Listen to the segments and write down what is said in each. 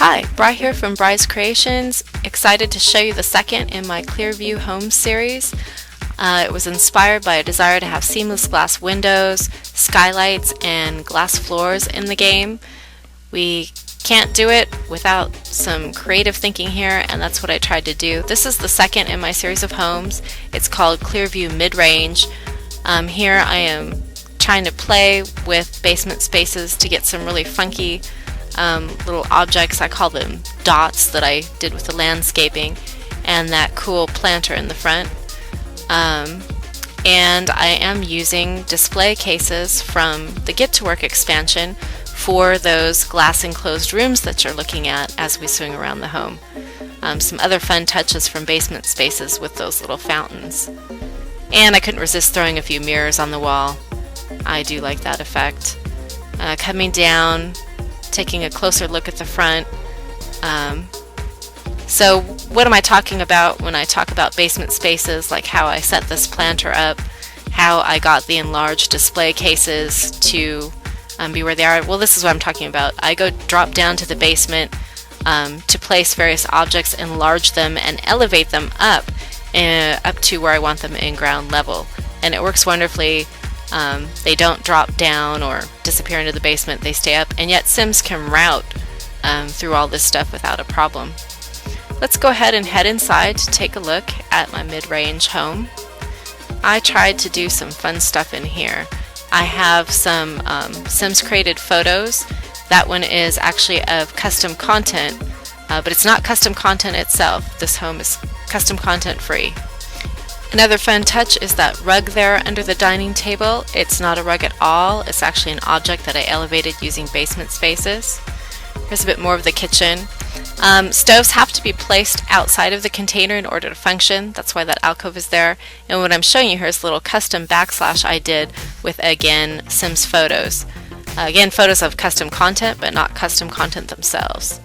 Hi, Bri here from Bri's Creations. Excited to show you the second in my Clearview Home series. It was inspired by a desire to have seamless glass windows, skylights, and glass floors in the game. We can't do it without some creative thinking here, and that's what I tried to do. This is the second in my series of homes. It's called Clearview Midrange. Here I am trying to play with basement spaces to get some really funky little objects. I call them dots that I did with the landscaping, and that cool planter in the front. And I am using display cases from the Get to Work expansion for those glass enclosed rooms that you're looking at as we swing around the home. Some other fun touches from basement spaces with those little fountains. And I couldn't resist throwing a few mirrors on the wall. I do like that effect. Coming down, taking a closer look at the front. So what am I talking about when I talk about basement spaces, like how I set this planter up, how I got the enlarged display cases to be where they are? Well, this is what I'm talking about. I drop down to the basement to place various objects, enlarge them, and elevate them up to where I want them in ground level. And it works wonderfully. They don't drop down or disappear into the basement, they stay up, and yet Sims can route through all this stuff without a problem. Let's go ahead and head inside to take a look at my mid-range home. I tried to do some fun stuff in here. I have some Sims created photos. That one is actually of custom content, but it's not custom content itself. This home is custom content free. Another fun touch is that rug there under the dining table. It's not a rug at all. It's actually an object that I elevated using basement spaces. Here's a bit more of the kitchen. Stoves have to be placed outside of the container in order to function. That's why that alcove is there. And what I'm showing you here is a little custom backslash I did with, again, Sims photos. Again, photos of custom content, but not custom content themselves.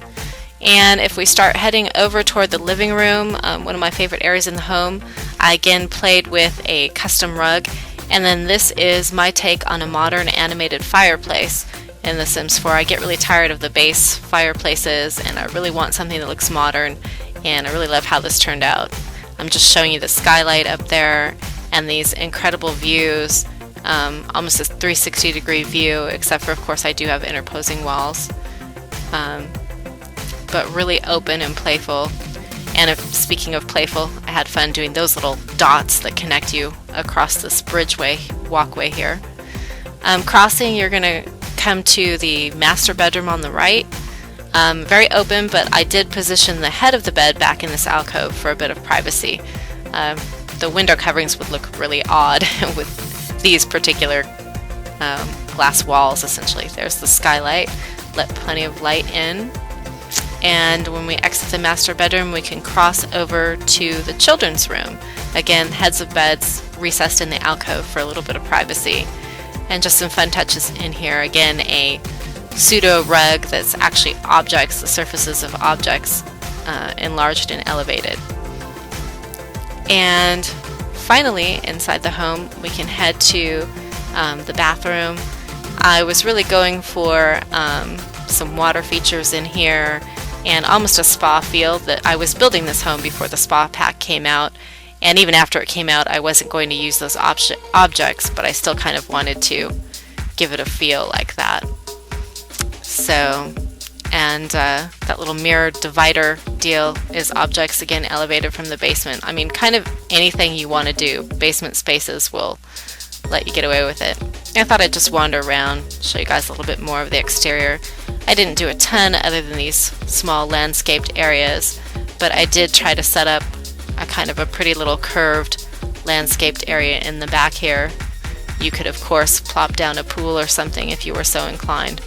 And if we start heading over toward the living room, one of my favorite areas in the home, I again played with a custom rug. And then this is my take on a modern animated fireplace in The Sims 4. I get really tired of the base fireplaces, and I really want something that looks modern, and I really love how this turned out. I'm just showing you the skylight up there and these incredible views, almost a 360-degree view, except for, of course, I do have interposing walls. But really open and playful. And speaking of playful, I had fun doing those little dots that connect you across this walkway here. Crossing, you're going to come to the master bedroom on the right. Very open, but I did position the head of the bed back in this alcove for a bit of privacy. The window coverings would look really odd with these particular glass walls, essentially. There's the skylight, let plenty of light in. And when we exit the master bedroom, we can cross over to the children's room. Again, heads of beds recessed in the alcove for a little bit of privacy. And just some fun touches in here. Again, a pseudo rug that's actually objects, the surfaces of objects, enlarged and elevated. And finally, inside the home, we can head to the bathroom. I was really going for some water features in here and almost a spa feel. That I was building this home before the spa pack came out, and even after it came out I wasn't going to use those objects, but I still kind of wanted to give it a feel like that. So, and that little mirror divider deal is objects, again, elevated from the basement. I mean, kind of anything you want to do, basement spaces will let you get away with it. I thought I'd just wander around, show you guys a little bit more of the exterior. I didn't do a ton other than these small landscaped areas, but I did try to set up a kind of a pretty little curved landscaped area in the back here. You could, of course, plop down a pool or something if you were so inclined,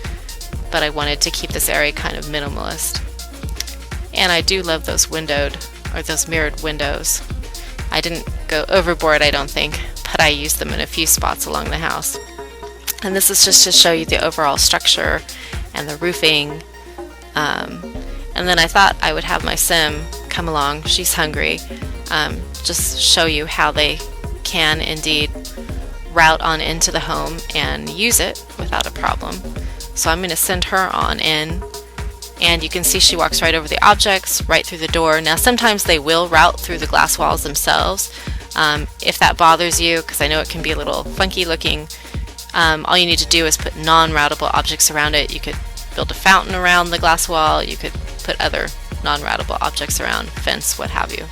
but I wanted to keep this area kind of minimalist. And I do love those those mirrored windows. I didn't go overboard, I don't think, but I used them in a few spots along the house. And this is just to show you the overall structure and the roofing. And then I thought I would have my Sim come along. She's hungry. Just show you how they can indeed route on into the home and use it without a problem. So I'm going to send her on in And you can see she walks right over the objects, right through the door. Now sometimes they will route through the glass walls themselves. If that bothers you, because I know it can be a little funky looking, all you need to do is put non-routable objects around it. You could build a fountain around the glass wall, you could put other non-routable objects around, fence, what have you.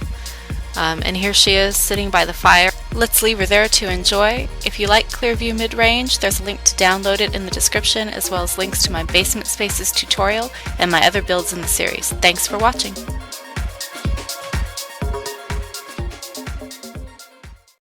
And here she is sitting by the fire. Let's leave her there to enjoy. If you like Clearview Midrange, there's a link to download it in the description, as well as links to my basement spaces tutorial and my other builds in the series. Thanks for watching.